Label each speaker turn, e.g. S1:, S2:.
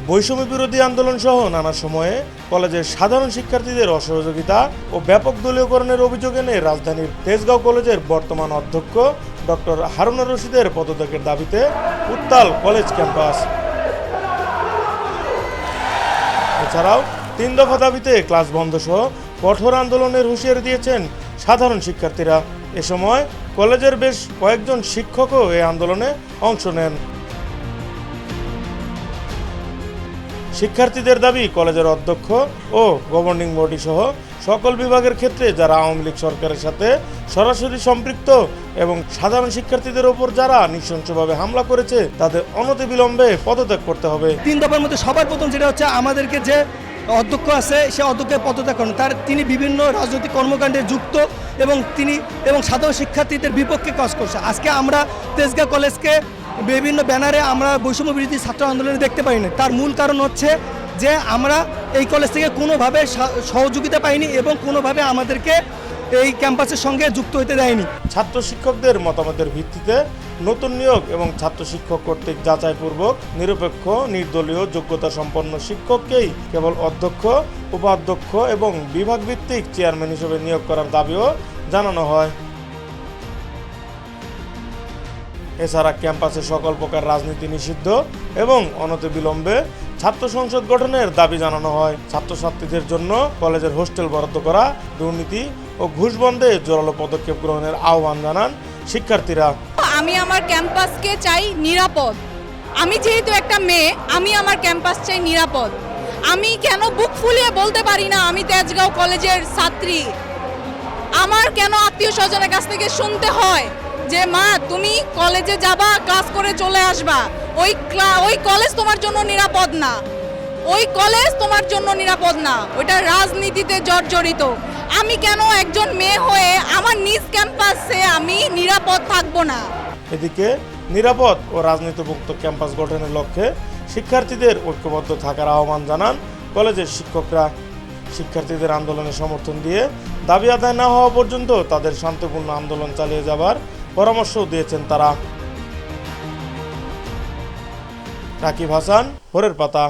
S1: বৈষম্য বিরোধী আন্দোলন সহ নানা সময়ে কলেজের সাধারণ শিক্ষার্থীদের অসহযোগিতা ও ব্যাপক দলীয়করণের অভিযোগ এনে রাজধানীর তেজগাঁও কলেজের বর্তমান অধ্যক্ষ ডক্টর হারুনুর রশিদের পদত্যাগের দাবিতে উত্তাল কলেজ ক্যাম্পাস। এছাড়াও ৩ দফা দাবিতে ক্লাস বন্ধ সহ কঠোর আন্দোলনের হুঁশিয়ারি দিয়েছেন সাধারণ শিক্ষার্থীরা। এ সময় কলেজের বেশ কয়েকজন শিক্ষকও এই আন্দোলনে অংশ নেন। শিক্ষার্থীদের দাবি, কলেজের অধ্যক্ষ ও গভর্নিং বডি সহ সকল বিভাগের ক্ষেত্রে যারা আওয়ামী লীগ সরকারের সাথে সরাসরি সম্পৃক্ত এবং সাধারণ শিক্ষার্থীদের ওপর যারা নৃশংসভাবে হামলা করেছে তাদের অনতিবিলম্বে পদত্যাগ করতে হবে।
S2: ৩ দফার মধ্যে সবার প্রথম যেটা হচ্ছে আমাদেরকে যে অধ্যক্ষ আছে সে অধ্যক্ষের পদত্যাগ করেন, তিনি বিভিন্ন রাজনৈতিক কর্মকাণ্ডে যুক্ত এবং সাধারণ শিক্ষার্থীদের বিপক্ষে কাজ করছে। আজকে আমরা তেজগাঁও কলেজকে বিভিন্ন ব্যানারে আমরা বৈষম্য বিরোধী ছাত্র আন্দোলনে দেখতে পাইনি। তার মূল কারণ হচ্ছে যে আমরা এই কলেজ থেকে কোনোভাবে সহযোগিতা পাইনি এবং কোনোভাবে আমাদেরকে এই ক্যাম্পাসের সঙ্গে যুক্ত হতে দেয়নি।
S1: ছাত্র শিক্ষকদের মতামতের ভিত্তিতে নতুন নিয়োগ এবং ছাত্র শিক্ষক কর্তৃক যাচাইপূর্বক নিরপেক্ষ নির্দলীয় যোগ্যতা সম্পন্ন শিক্ষককেই কেবল অধ্যক্ষ, উপাধ্যক্ষ এবং বিভাগ ভিত্তিক চেয়ারম্যান হিসেবে নিয়োগ করার দাবিও জানানো হয়। এছাড়া ক্যাম্পাসে সকল প্রকার রাজনীতি নিষিদ্ধ এবং অনতিবিলম্বে ছাত্র সংসদ গঠনের দাবি জানানো হয়। ছাত্রছাত্রীদের জন্য কলেজের হোস্টেল বরাদ্দ করা, দুর্নীতি ও ঘুষ বন্ধে জোরালো পদক্ষেপ গ্রহণের আহ্বান জানান শিক্ষার্থীরা।
S3: আমি আমার ক্যাম্পাসকে চাই নিরাপদ। আমি যেহেতু একটা মেয়ে, আমি আমার ক্যাম্পাস চাই নিরাপদ। আমি কেন বুক ফুলিয়ে বলতে পারি না আমি তেজগাঁও কলেজের ছাত্রী? আমার কেন আত্মীয় স্বজনের কাছ থেকে শুনতে হয় যে মা তুমি কলেজে যাবা, ক্লাস করে চলে আসবা, ওই কলেজ তোমার জন্য নিরাপদ না, ওই কলেজ তোমার জন্য নিরাপদ না, ওইটা রাজনীতিতে জর্জরিত। আমি কেন একজন মেয়ে হয়ে আমার নিজ ক্যাম্পাসে আমি নিরাপদ থাকবো না?
S1: এদিকে নিরাপদ ও রাজনীতিমুক্ত ক্যাম্পাস গঠনের লক্ষ্যে শিক্ষার্থীদের ঐক্যবদ্ধ থাকার আহ্বান জানান কলেজের শিক্ষকরা। শিক্ষার্থীদের আন্দোলনে সমর্থন দিয়ে দাবি আদায় না হওয়া পর্যন্ত তাদের শান্তিপূর্ণ আন্দোলন চালিয়ে যাবার পরামর্শও দিয়েছেন তারা। রাকিব হাসান, ভোরের পাতা।